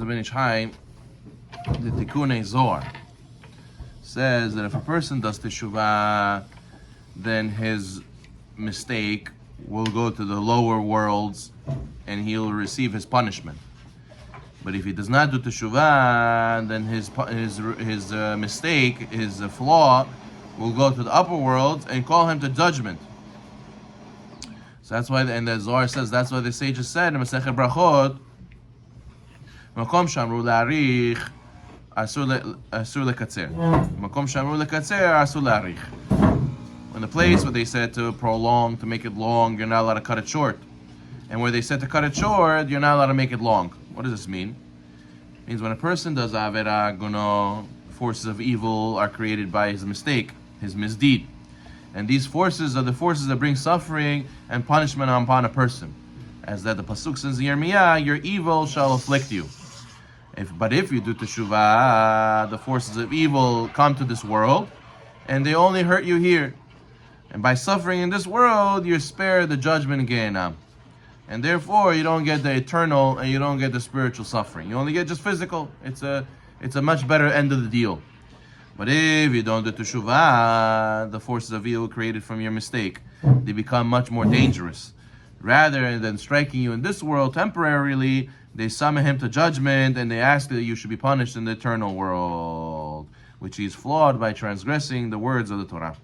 The Ben Ish Hai, the Tikkun Zohar, says that if a person does teshuvah, then his mistake will go to the lower worlds and he'll receive his punishment. But if he does not do teshuvah, then his mistake, his flaw, will go to the upper worlds and call him to judgment. So that's why, and the Zohar says, that's why the sages said in Masechet Brachot, Makom shamru la'arich, asur lekatzer. Makom shamru lekatzer, asur la'arich. In the place where they said to prolong, to make it long, you're not allowed to cut it short. And where they said to cut it short, you're not allowed to make it long. What does this mean? It means when a person does avera, guno, forces of evil are created by his mistake, his misdeed. And these forces are the forces that bring suffering and punishment upon a person. As that the pasuk says in Yirmiyah, your evil shall afflict you. But if you do teshuvah, the forces of evil come to this world, and they only hurt you here. And by suffering in this world, you're spared the judgment in Gehenna. And therefore, you don't get the eternal and you don't get the spiritual suffering. You only get just physical. It's a much better end of the deal. But if you don't do teshuvah, the forces of evil created from your mistake, they become much more dangerous. Rather than striking you in this world temporarily, they summon him to judgment and they ask that you should be punished in the eternal world, which he is flawed by transgressing the words of the Torah.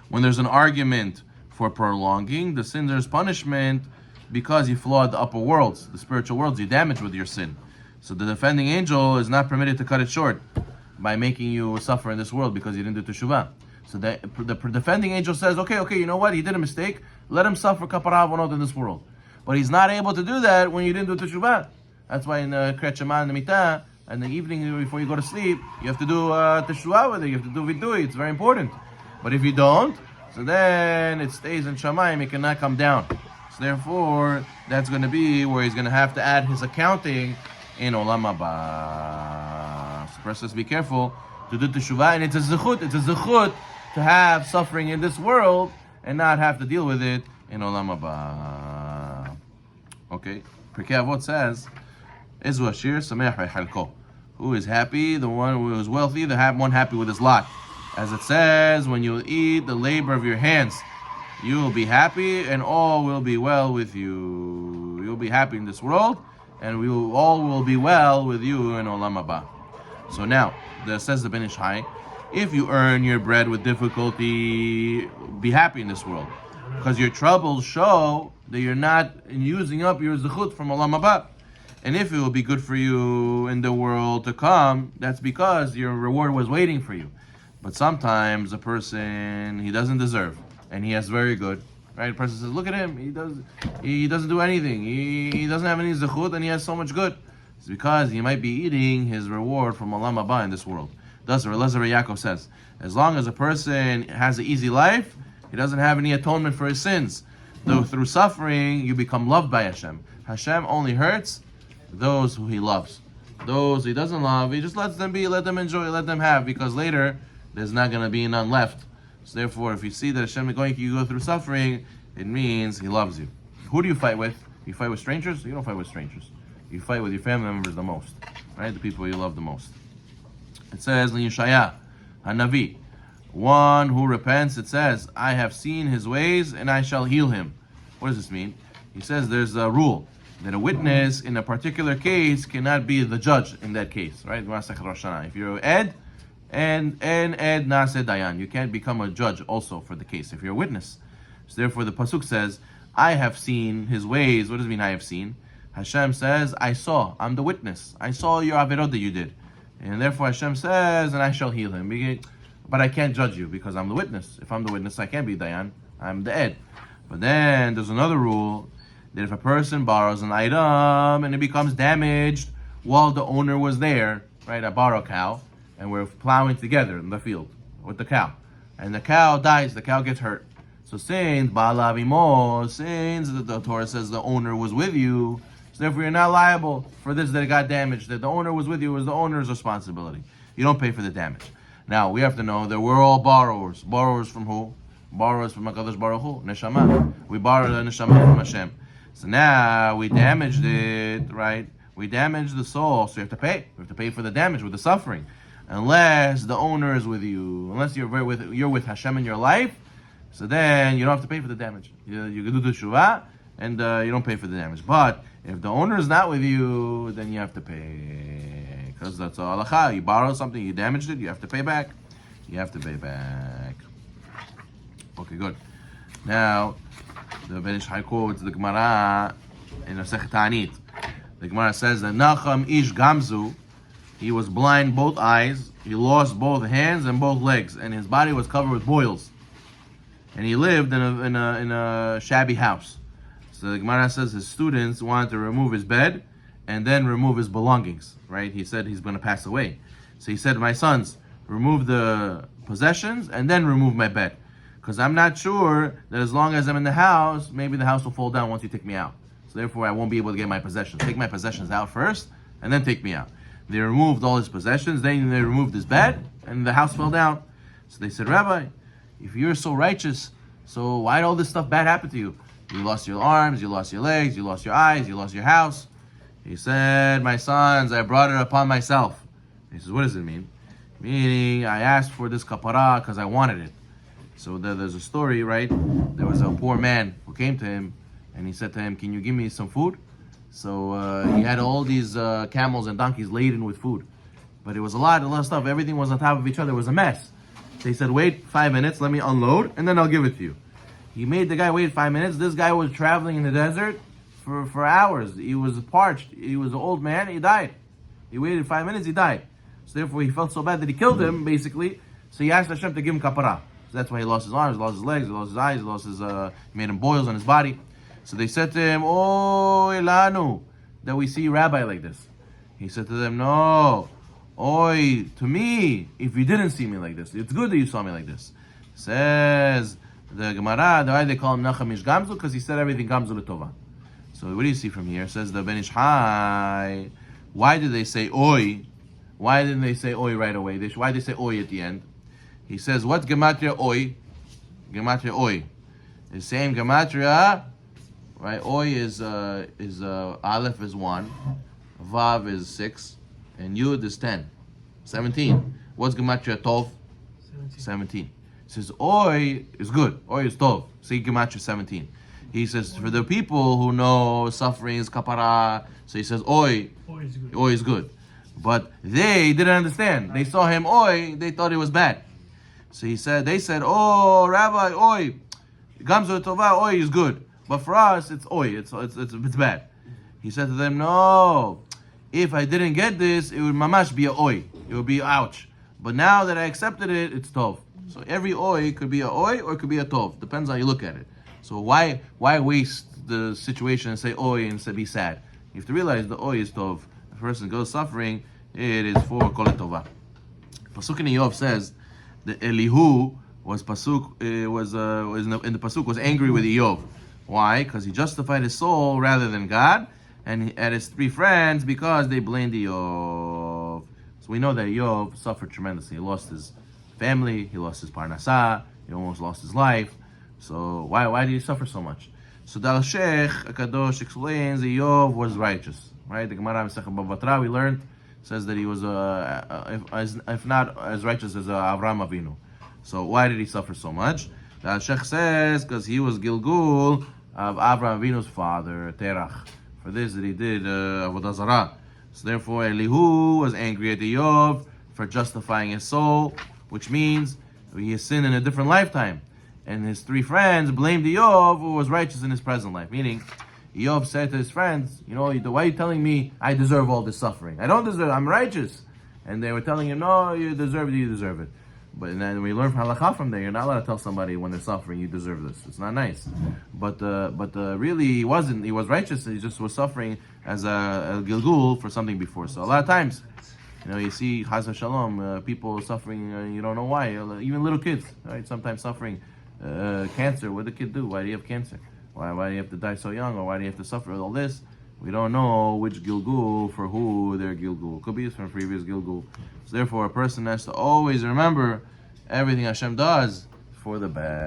When there's an argument for prolonging, the sin there's punishment because you flawed the upper worlds, the spiritual worlds, you damaged with your sin. So the defending angel is not permitted to cut it short by making you suffer in this world because you didn't do teshuvah. So the defending angel says, okay, you know what? He did a mistake. Let him suffer kapara avonot in this world. But he's not able to do that when you didn't do teshuvah. That's why in the Kriyat Shema in the Mitah, in the evening before you go to sleep, you have to do teshuvah with it. You have to do vidui. It's very important. But if you don't, so then it stays in Shamayim. It cannot come down. So therefore, that's going to be where he's going to have to add his accounting in Olam Haba. So first, let's be careful to do teshuvah, and it's a zechut. It's a zechut to have suffering in this world and not have to deal with it in Olam Haba. Okay, Pirkei Avot says, "Ezu ashir sameach v'chalko." Who is happy? The one who is wealthy, the one happy with his lot. As it says, when you eat the labor of your hands, you will be happy and all will be well with you. You'll be happy in this world and all will be well with you in Olam Haba. So now, says the Ben Ish Hai, if you earn your bread with difficulty, be happy in this world. Because your troubles show that you're not using up your zechut from Olam Haba. And if it will be good for you in the world to come, that's because your reward was waiting for you. But sometimes a person, he doesn't deserve, and he has very good, right? A person says, look at him, he doesn't do anything, he doesn't have any zechut, and he has so much good. It's because he might be eating his reward from Olam Haba in this world. Thus, Elazar Yaakov says, as long as a person has an easy life, he doesn't have any atonement for his sins. Though through suffering, you become loved by Hashem. Hashem only hurts those who he loves. Those he doesn't love, he just lets them be, let them enjoy, let them have, because later, there's not going to be none left. So therefore, if you see that Hashem is going to go through suffering, it means he loves you. Who do you fight with? You fight with strangers? You don't fight with strangers. You fight with your family members the most, right? The people you love the most. It says in Yeshaya, Hanavi, one who repents, it says, I have seen his ways and I shall heal him. What does this mean? He says there's a rule that a witness in a particular case cannot be the judge in that case, right? If you're Ed, and Ed Nase Dayan, you can't become a judge also for the case if you're a witness. So therefore the pasuk says, I have seen his ways. What does it mean I have seen? Hashem says, I saw, I'm the witness. I saw your averot that you did. And therefore Hashem says, and I shall heal him. But I can't judge you because I'm the witness. If I'm the witness, I can't be Dayan. I'm the Ed. But then there's another rule that if a person borrows an item and it becomes damaged while the owner was there, right? I borrow a cow and we're plowing together in the field with the cow. And the cow dies, the cow gets hurt. So since the Torah says the owner was with you, so therefore you're not liable for this that it got damaged. That the owner was with you is the owner's responsibility. You don't pay for the damage. Now we have to know that we're all borrowers. Borrowers from who? Borrowers from HaKadosh Baruch Hu, Neshama. We borrowed the Neshama from Hashem. So now we damaged it, right? we damage the soul, so you have to pay. You have to pay for the damage, with the suffering. Unless the owner is with you, unless you're with Hashem in your life, so then you don't have to pay for the damage. You can do the shuvah, and you don't pay for the damage. But if the owner is not with you, then you have to pay, because that's all halacha. You borrow something, you damaged it, you have to pay back. You have to pay back. Okay, good. Now, the Ben Ish Chai quotes the Gemara in Masechet Ta'anit. The Gemara says that Nacham Ish Gamzu, he was blind both eyes, he lost both hands and both legs, and his body was covered with boils. And he lived in a shabby house. So the Gemara says his students wanted to remove his bed and then remove his belongings. Right? He said he's going to pass away. So he said, my sons, remove the possessions and then remove my bed. Because I'm not sure that as long as I'm in the house, maybe the house will fall down once you take me out. So therefore I won't be able to get my possessions. Take my possessions out first and then take me out. They removed all his possessions, then they removed his bed, and the house fell down. So they said, Rabbi, if you're so righteous, so why did all this stuff bad happen to you? You lost your arms, you lost your legs, you lost your eyes, you lost your house. He said, my sons, I brought it upon myself. He says, what does it mean? Meaning, I asked for this kapara because I wanted it. So there's a story, right? There was a poor man who came to him, and he said to him, can you give me some food? So he had all these camels and donkeys laden with food. But it was a lot of stuff. Everything was on top of each other. It was a mess. So he said, wait 5 minutes, let me unload, and then I'll give it to you. He made the guy wait 5 minutes. This guy was traveling in the desert for hours. He was parched. He was an old man. He died. He waited 5 minutes. He died. So therefore, he felt so bad that he killed him, basically. So he asked Hashem to give him kapara. So that's why he lost his arms, lost his legs, he lost his eyes, he made him boils on his body. So they said to him, oh, Elanu, that we see Rabbi like this. He said to them, no, oi, to me, if you didn't see me like this, it's good that you saw me like this. Says the Gemara, why they call him Nacham Ish Gamzu? Because he said everything Gamzu L'Tova. So what do you see from here? Says the Ben Ish Chai, why did they say oi? Why didn't they say oi right away? Why did they say oi at the end? He says, what's Gematria oi? Gematria oi. The same Gematria, right? Oi is Aleph is 1, Vav is 6, and Yud is 10. 17. What's Gematria Tov? 17. He says, oi is good. Oi is Tov. See Gematria 17. He says, for the people who know suffering is kapara, so he says, oi is good. But they didn't understand. They saw him oi, they thought it was bad. So they said, oh, Rabbi, oi, Gamzu Tova, oi is good. But for us, it's oi, it's bad. He said to them, no, if I didn't get this, it would mamash be a oi. It would be ouch. But now that I accepted it, it's tov. So every oi could be a oi or it could be a tov. Depends how you look at it. So why waste the situation and say oi instead be sad? You have to realize the oi is tov. If a person goes suffering, it is for kol tova. Pasuk in Yov says, the Elihu was pasuk in the pasuk was angry with Eov. Why? Because he justified his soul rather than God, and at his 3 friends because they blamed Eov. So we know that Eov suffered tremendously. He lost his family, he lost his parnasah, he almost lost his life. So why did he suffer so much? So the Sheikh Akadosh explains Eov was righteous. Right? The Gemara Masechet Bava Batra we learned says that he was if not as righteous as Avraham Avinu. So why did he suffer so much? The Sheikh says because he was Gilgul of Avraham Avinu's father Terach. For this that he did Avodah Zarah. So therefore Elihu was angry at Eov for justifying his soul, which means he has sinned in a different lifetime. And his 3 friends blamed Eov who was righteous in his present life. Meaning Eov said to his friends, why are you telling me I deserve all this suffering? I don't deserve it, I'm righteous. And they were telling him, no, you deserve it. But then we learn from halakha from there, you're not allowed to tell somebody when they're suffering, you deserve this. It's not nice. But really he wasn't. He was righteous, he just was suffering as a gilgul for something before. So a lot of times, you see, Chas v'shalom, people suffering, you don't know why. Even little kids, right? Sometimes suffering cancer. What did the kid do? Why do you have cancer? Why do you have to die so young, or why do you have to suffer all this? We don't know which Gilgul for who their Gilgul. Could be from previous Gilgul. So therefore, a person has to always remember everything Hashem does for the best.